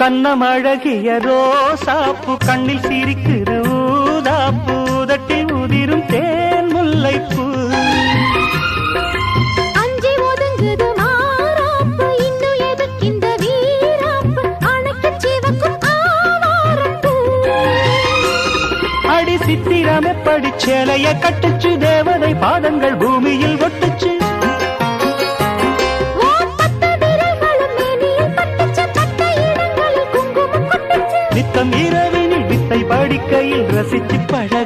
கண்ணமழகிய ரோசாப்பு கண்ணில் சிரிக்கிற ஊதாப்பு உதட்டில் உதிரும் தேன் முல்லைப்பூ அஞ்சி ஒதுங்குது மாறாப்பு இன்னும் எதுக்கு இந்த வீராப்பு அணைக்கு சிவக்கும் ஆவாரப்பூ அடி சித்திரம் எப்படி சேலைய கட்டுச்சு தேவதை பாதங்கள் பூமியில் ஒட்டுச்சு நித்தம் இரவினில் வித்தை படிக்கையில் ரசிச்சு பழ